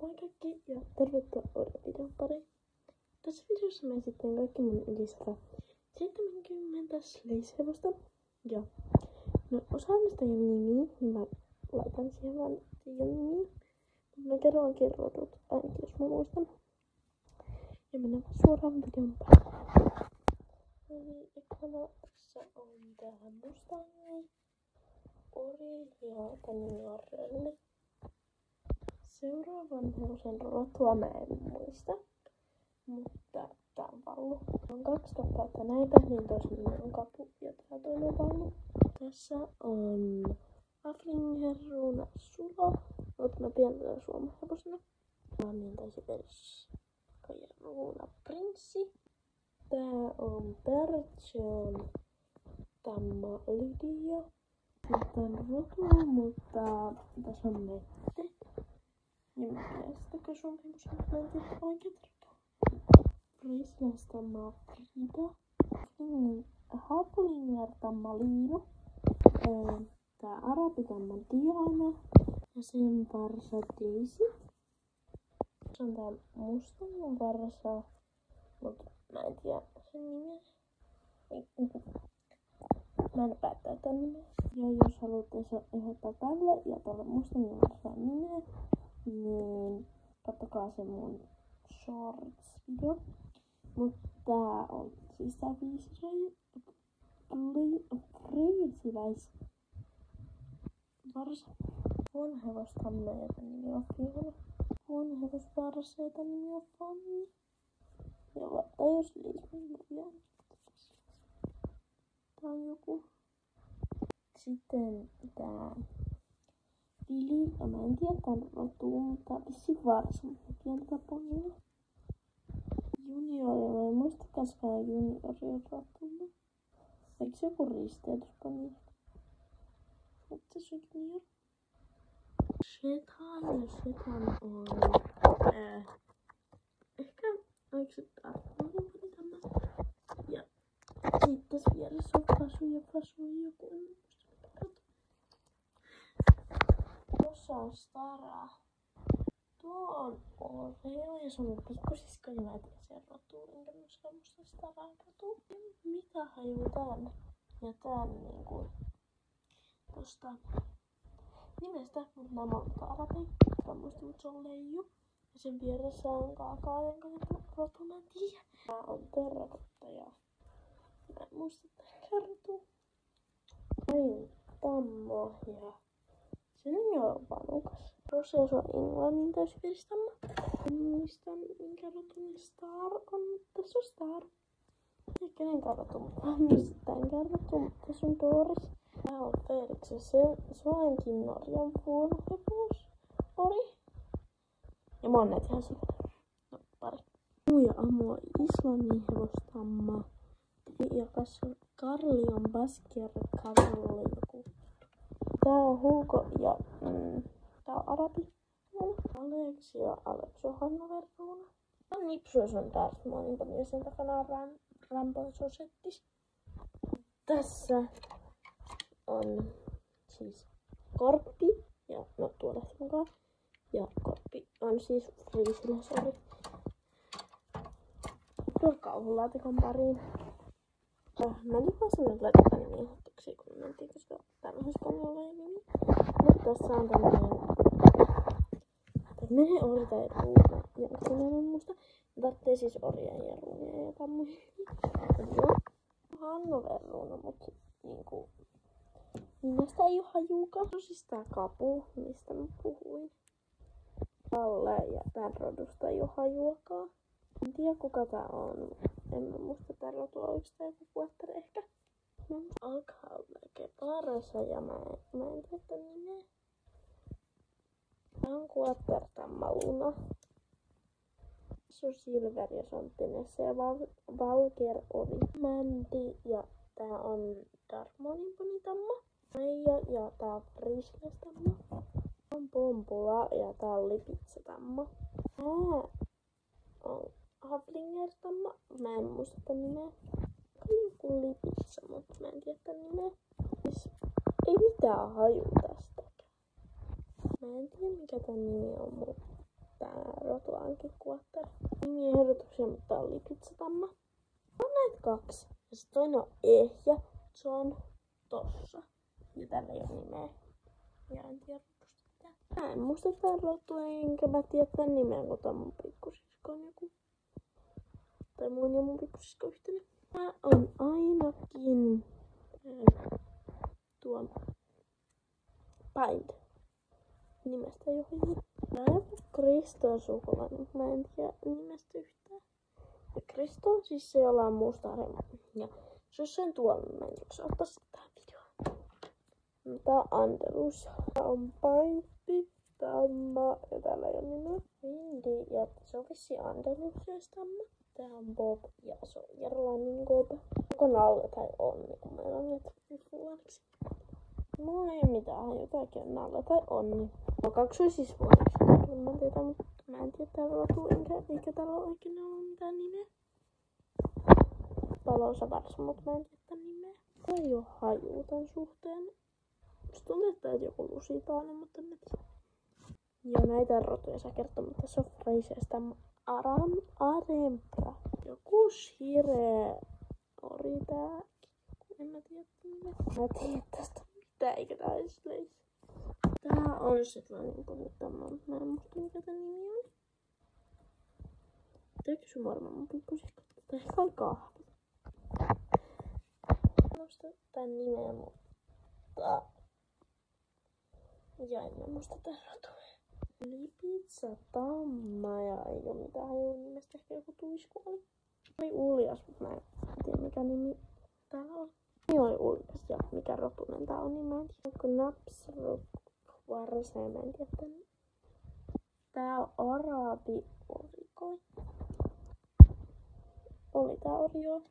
Moi kaikki ja tervetuloa uuden videon pariin. Tässä videossa mä esittelen kaikki mun yli 170 sleishevosta. Ja no osa niistä ei ole nimiä, niin mä laitan siihen vaan nimiä. Mä kerron rodut ainakin jos mä muistan. Ja mennään suoraan videon pariin. Eli ekana tässä on tää mustangi, ori ja tän nimi on Rölli. Seuraavan hevosen rotua mä en muista, mutta tää on Vallu. On 2 kappaletta näitä, niin toisen nimi on Kapu ja tää toinen on Vallu. Tässä on Haflinger-ruuna Sulo, mutta mä pidän tätä suomahevosena. Niin taisi ja ruuna Prinssi. Tää on Bertsion Tamma Lydia. Tää on rotu, mutta tässä on Mette. Niin mä tiedän sitäkö sun hevosen, mä en tiedä oikeet rotua. Frieslästamma Frida. Haflinger-tamma Liinu. Tää arabitamma Diana. Ja sen varsa Daisy. Se on tää mustan varsa, mut mä en tiedä sen nimeä. Mä en päättää tän nimeä. Ja jos haluatte ehdottaa tälle ja tälle mustan varsaan nimeä, niin katsokaa se mun shorts-video. Mutta tää on siis tää friisiläis varsa. Huonohevostamme ja tän nimi on Fiona. Huonohevosvarsa ja tän nimi on Fanni. Ja laittaa jos liismin. Tää on joku. Sitten tää Vili, ja mä en tiedä tän rotua, mutta vissiin varsa, mutta mä tiedän tätä ponnilla. Juniori, mä en muista kaskaan juniorin rotua. Eikö se joku risteytysponni? Mutta se on junior. Shetan, ja Shetan on ehkä, oliko se Tartmonin tämä? Ja sitten tässä vieressä on Fasu ja joku, en muista mikä rotu. Tuossa on Stara. Tuo on Oreo ja se on mun pikkusisko ja mä en tiedä sen rotuun, enkä myöskään muista Staran rotuun. Mitä hajuu tän? Ja tän niinku tosta nimestä, mutta nämä on arabi. Mä muistin, että se on Leiju. Ja sen vieressä on Kaakaa, jonka rotu mä en tiedä. Tää on terrakottaja. Mä en muista tätä rotua. Näin Tammo ja sen nimi on Vanukas. Rose on englannin täysveristamma. En muista minkä rotun Star on, mutta tässä on Star. Ei kenenkään rotu, mutta mä muistan tämänkään rotu, mutta tässä on Doris. Tää on Felix ja se onkin Norjan vuorohevos. Ori. Ja mä oon näitä ihan sikana. No, pari. Muu ja Amu on Islannin hevostamma. Ja Karli on Baskier Karli joku. Tää on Hugo ja tää on arabi. Alex ja Alex on Hannover-ruuna. Tää on Nipsu ja se on Dartmonin ja sen takana on Rampon Sosettis. Tässä on siis Korppi ja no tuo lähti mukaan. Ja Korppi on siis friisiläisori. Tuo kauhulaatikon pariin. Mä lupasin nyt laittaa nimi ehdotuksia, kun mentiin, koska tämmöisessä koneella ei nimi. Nyt tässä on tämmönen ori tai ruuna, jonka nimen en muista. Tarvitsee siis orjia ja ruunia ja tämmöisiä. Joo. Hannover-ruuna, mut niinku nimestä ei oo hajuukaan. No siis tää Kapu, mistä mä puhuin. Kalle ja tän rodusta ei oo hajuakaan. En tiedä kuka tää on. En mä muista tää rotua, oliko tää joku kuottari ehkä. Mä alkaa melkein parassa ja mä en tiedä tän nimeä. Tää on Kuottertamma Luna. Se on Silver ja se on Tenessä ja Valker Ori. Mänti ja tää on Dartmonin ponitamma. Maija ja tää on Frieslästamma. Tää on Pompula ja tää on Lipitsätamma. Tää on Haflinger-tamma. Mä en muista tän nimeä. Joku Lipitsä, mutta mä en tiedä tän nimeä. Siis ei mitään haju tästäkään. Mä en tiedä mikä tän nimi on, mutta Frankin Quarter. Nimien ehdotuksia, mutta tää on Lipizzatamma. On näitä 2. Ja sit toinen on Ehjä. Se on tossa. Ja tällä ei oo nimeä. Ja en tiedä rotusta. Mä en muista tää rotua, enkä mä tiedä tän nimeä, kun tää mun pikkusisko on joku. Tai mun ja mun pikkusisko yhteinen. Tää on ainakin tuo Bind. Nimestä ei oo hyvin. Tää on Kriston sukulainen, mä en tiedä nimestä yhtään. Ja Kristo on siis se, jolla on musta arema. Ja se on sen tuolla, mä en jaksa ottaa sitä tähän videoon. Tää on Anderus. Tää on Paintti, Tamma ja täällä ei oo nimeä. Vindi ja se on vissiin Anderusestamma. Tää on Bob ja se on Jerlanin Gob. Joko Nalle tai Onni, kun meillä on näitä vuodeksi. No ei mitään, jotakin on Nalle tai Onni. No kaksoisisvuodeksi. Mä en tiedä, mutta mä en tiedä täällä rotu, eikä täällä ole oikein ollut mitään nimeä. Paloisa varsa, mutta mä en tiedä tän nimeä. Tää ei oo hajuu tän suhteen. Musta tuntuu, että tää on joku lusitainen, mutta en tiedä. Ja näitä rotuja saa kertoa, mutta se on Freisesta Arempra. Joku Shire ori tää. En mä tiedä nimeä. Mä tiedä tästä mitään, eikä tää edes leisi. Tää on sellainen kuin tämä. Mä en muista mikä tän nimi on. Teekö sun varmaan mun pikkusisko? Tää ehkä on kahvi. Mä muista tän nimeä, mutta... Ja en muista tän rotua. Lipizzatamma ja ei oo mitään hajua nimestä. Ehkä joku tuisku oli. Oli Uljas, mutta mä en tiedä mikä nimi täällä on. Nimi oli Uljas ja mikä rotunen tää on, niin mä en tiedä. Onko Napsrock-varsa, mä en tiedä tän. Tää on arabi orikoi. Oli tää orio.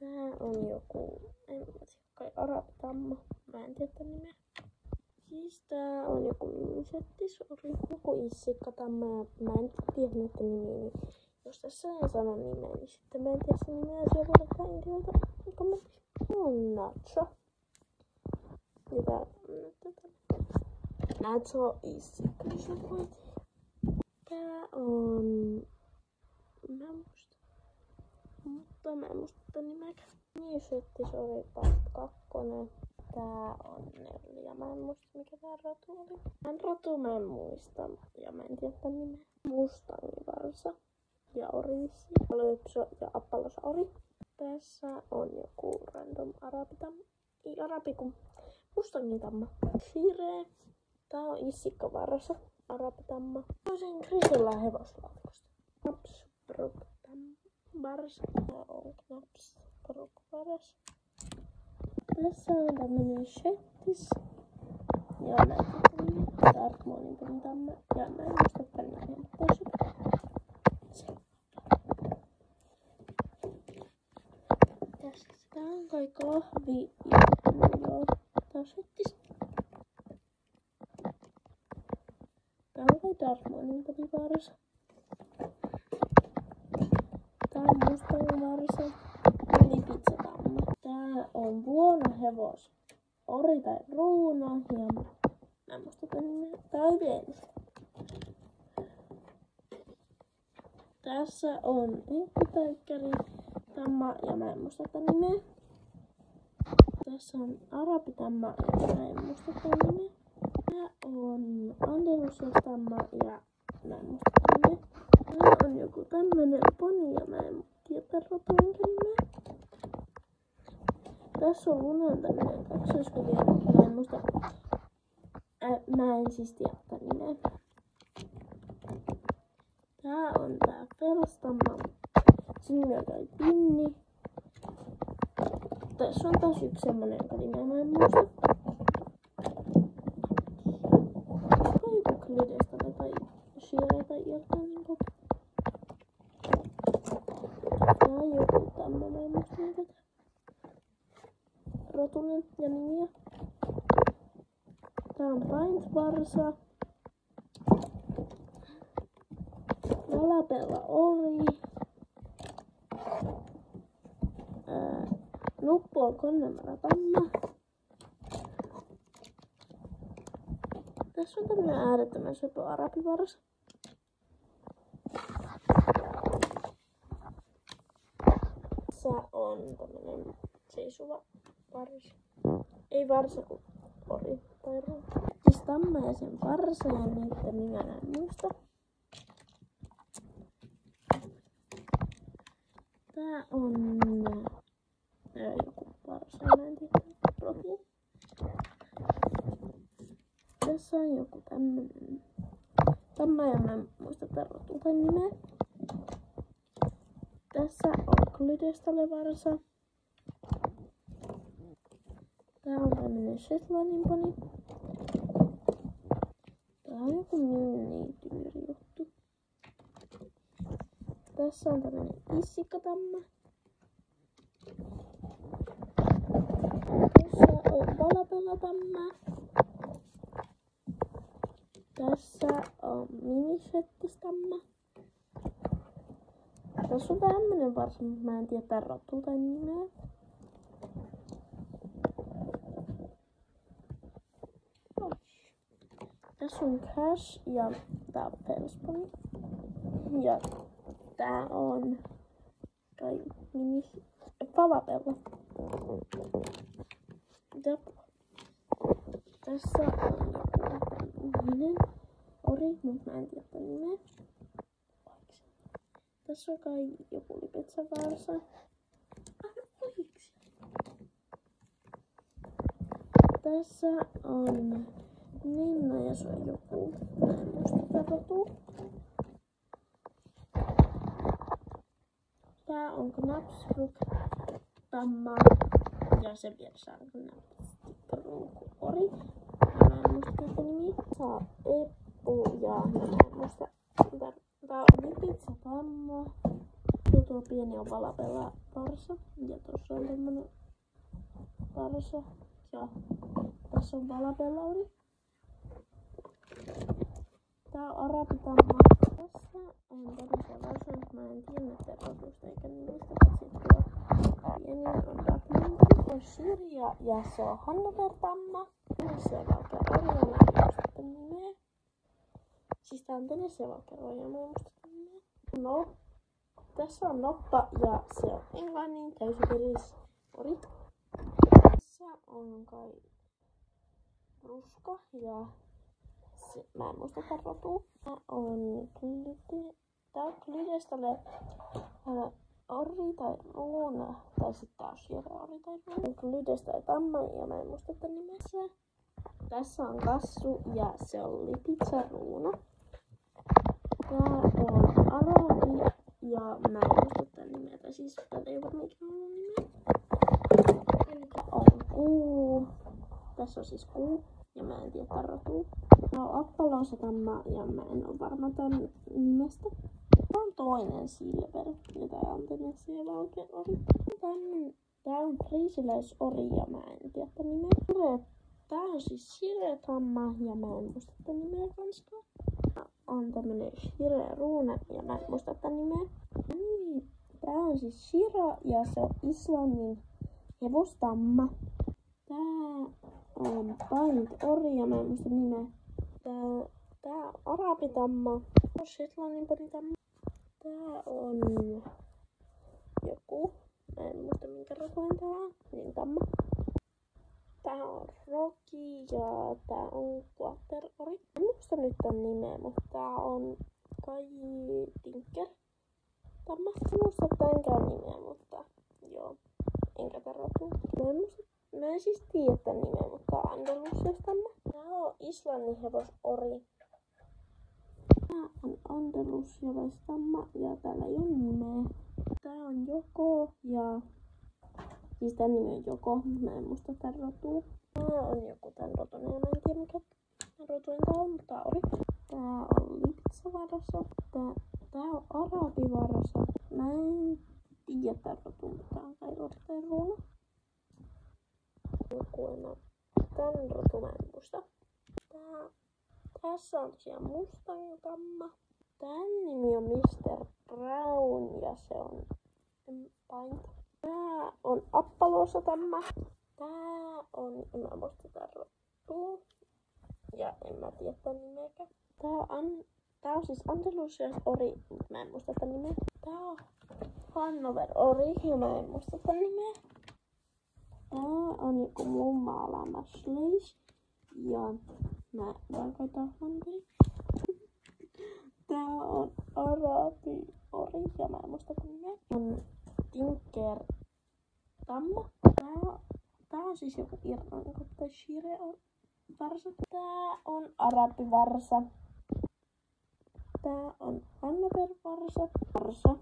Tää on joku, en tiedä, kai arabitamma. Mä en tiedä tän nimeä. Siis tää on joku nimisettisori. Joku issikkatamma ja mä en tiedä näitä nimiä. Niin jos tässä en sano nimeä, niin sitten mä en tiedä sen nimeä. Se voi laittaa indioita kommentti. On Nacho. Ja tää Nacho issikka, jos on voi tiedä. Tää on... Mä en muista. Mutta mä en muista tän nimeäkään. Nimisettisori part 2. Tää on 4. Mä en muista mikä tää rotu oli. Tän rotu mä en muista. Ja mä en tiedä tän nimeä. Mustangivarsa. Ja ori vissiin. Löpsö ja appalosauri. Tässä on joku random arabitamma. Ei arabikum. Mustangitamma. Shire. Tää on issikkavarsa. Arabitamma. Toisen Krisilla hevoslaatikosta. Knapsbruk-varsa. Tää on Knapsbruk-varsa. Tässä on tämmönen shettis. Ja mä en tiedä Darkmonin tamma. Ja mä en muista tän näin, mutta tässä on kai kahvi. Joo, tää on shettis. Tää on kai Darkmonin varsa. Tää on mustangivarsa. Lipizzatamma. Tää on vuorohevos. Ori tai ruuna ja mä en muista tän nimeä. Tää on Venus. Tässä on enkkutäykkäri tamma ja mä en muista tän nimeä. Tässä on arabitamma ja mä en muista tän nimeä. Tää on Anderusestamma ja mä en muista tän nimeä. Tää on joku tämmönen poni ja mä en tiedä rotua enkä nimeä. Tässä on Lunan tämmönen kaksoisvelia, mä en muista. Mä en siis tiedä tän nimeä. Tää on tää Felstamma. Sen nimi on kai Pinni. Tässä on taas yksi semmonen, jonka nimeä mä en muista. Onko joku Klydesta tai Shire tai Irtanin Gob? Tää on joku tämmönen, mä en muista mikä tää. Rotunen ja nimiä. Tää on Paint-varsa. Lalapella ori. Nuppu on Connemara-tamma. Tässä on tämmönen äärettömän söpö arabivarsa. Tässä on tämmönen seisuva varsa. Ei varsa, kun ori tai ruu. Siis tamma ja sen varsa ja niiden nimeä en muista. Tää on joku varsa, mä en tiedä, rotu. Tässä on joku tämmönen tamma ja mä en muista tän rotuuden nimeä. Tässä on Clydestale varsa. Tää on tämmönen Shetlandin pony. Tää on joku mini-tyyli juttu. Tässä on tämmönen issikkatamma. Tässä on valapelatamma. Tässä on minishettistamma. Tässä on tämmönen varsa, mutta mä en tiedä tän rotuuden nimeä. Tässä on Cash ja tää on Pelsponi. Ja tää on kai Falapella. Jep. Tässä on joku ihminen ori, mutta mä en tiedä tän nimeä. Tässä on kai joku lipetsävarsa. Tässä on Ninna ja se on joku, mä en muista tää rotu. Tää on Knapsbruk tamma ja sen vieressä on Knapsbruk ori. Mä en muista tätä nimi. Saa Eppu ja mä en muista. Tää on Lipitsa tamma. Tuo pieni on Valapella varsa. Ja tossa on tämmönen varsa. Ja tässä on Valapella ori. Tää on arabitamma. Tässä on tämmöisiä varsoja, mutta mä en tiedä näitä rotusta eikä niistä. Sitten tuo pieni on Duckmanki. On Syrja ja se on Hannover-tamma. Tennis ja valkea ori ja mä en muista tämän nimeä. Siis tää on Tennis ja valkea ori ja mä en muista tämän nimeä. No, tässä on Noppa ja se on englannin täysiveris ori. Tässä on kai Ruska ja mä en muista tän rotua. Tää on Clydestale ori tai ruuna. Tai sit tää on Shire ori tai ruuna. Clydestale tamma ja mä en muista tän nimessä. Tässä on Kassu ja se on Lipitsa ruuna. Tää on arabi ja mä en muista tän nimeä. Siis tätä ei varmaan ikinä ollut nimeä. On Kuu. Tässä on siis Kuu. Ja mä en tiedä tän rotua. Tää on Appaloosatamma ja mä en oo varma tän nimestä. Tää on toinen Silver ja tää on Tennis ja valkea ori. Tää on friisiläisori ja mä en tiedä tän nimeä. Tää on siis Shire-tamma ja mä en muista tän nimeä kanskaan. Tää on tämmönen Shire-ruuna ja mä en muista tän nimeä. Tää on siis Shira ja se on Islannin hevostamma. Tää on Paint-ori ja mä en muista nimeä. Tää on arabitamma. Tää on Shetlandin ponitamma. Tää on joku, mä en muista minkä rotuinen tää on, niin tamma. Tää on Rocky ja tää on Quarter-ori. En muista nyt tän nimeä, mutta tää on kai Tinker tamma. En muista tänkään nimeä, mutta joo, enkä tän rotua. Mä en siis tiedä tän nimeä, mutta tää on Andalusias-tamma. Tää on Islannin hevosori. Tää on Andalusialaistamma ja täällä ei oo nimeä. Tää on Joko ja siis tän nimi on Joko, mutta mä en muista tän rotua. Tää on joku tän rotunen ja mä en tiedä mikä rotuinen tää on, mutta tää ori. Tää on Lipitsa-varsa. Tää on arabivarsa. Mä en tiedä tän rotua, mutta tää on kai ori tai ruuna. Tän rotu mä en muista. Tässä on tosiaan Mustang-tamma. Tän nimi on Mr. Brown ja se on Paint. Tää on Appaloosa-tamma. Tää on, en mä muista tän rotua. Ja en mä tiedä tän nimeäkään. Tää on siis Andalusias ori, mutta mä en muista tän nimeä. Tää on Hannover Ori, ja mä en muista tän nimeä. Tää on joku mun maalaama Schleich. Ja mä tarkoitan Hanveri. Tää on Arabi Ori, ja mä en muista tän nimeä. On Tinker Tamma. Tää on siis joku Irlanko tai Shire varsa. Tää on Arabi varsa. Tää on Hannover varsa.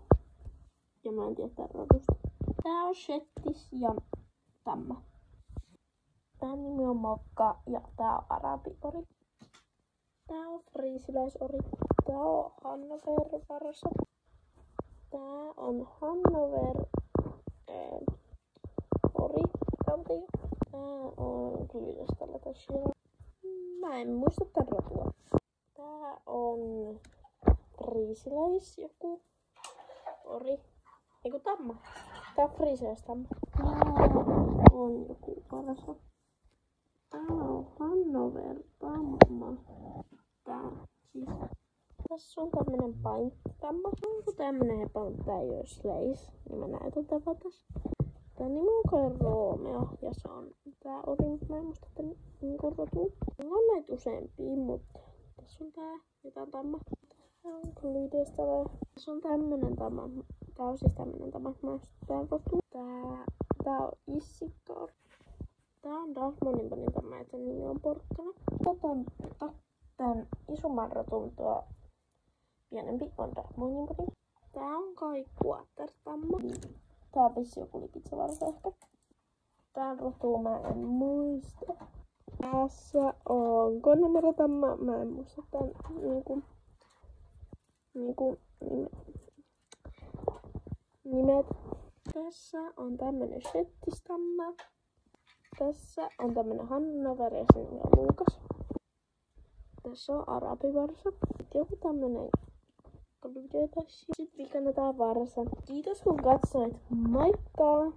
Ja mä en tiedä tää rodusta. Tää on Shettis ja Tamma. Tää nimi on Mokka ja tää on Arabi-ori. Tää on friisiläisori. Tää on Hannover varsa. Tää on Hannover ori. Tää on Klydestalla tai Shira. Mä en muista tän rotua. Tää on friisiläis joku ori. Eiku Tamma. Tää on friisiläistamma. Tää on joku varsa. Tää on Hannover Tamma. Tää siis. Tässä on tämmönen paintamma. Onko tämmönen hepä, mutta tää ei oo Schleich. Niin mä näytän tämän tässä. Tää nimi on kai Romeo ja se on tää ori, mutta mä en muista tän niinku rotua. Mulla on näitä useampia, mutta tässä on tää jotain tamma. Tää on Klydestalla. Tässä on tämmönen tamma. Tää on siis tämmönen tamma, mä en muista tän rotua. Tää on Issikor. Tää on Darmoninpanin tamma ja tän nimi on Porkkana. Otan tän isomman rotun, tuo pienempi on Darmoninpani. Tää on kai Quarter-tamma. Tää on vissi joku lipitsävarsa ehkä. Tän rotua mä en muista. Tässä on Connemara-tamma. Mä en muista tän nimet. Tässä on tämmönen Shettis-tamma. Tässä on tämmönen Hannover ja sen nimi on Luukas. Tässä on Arabi-varsa. Joku tämmönen Sitten vikana tää varsa. Kiitos kun katsoit. Moikka!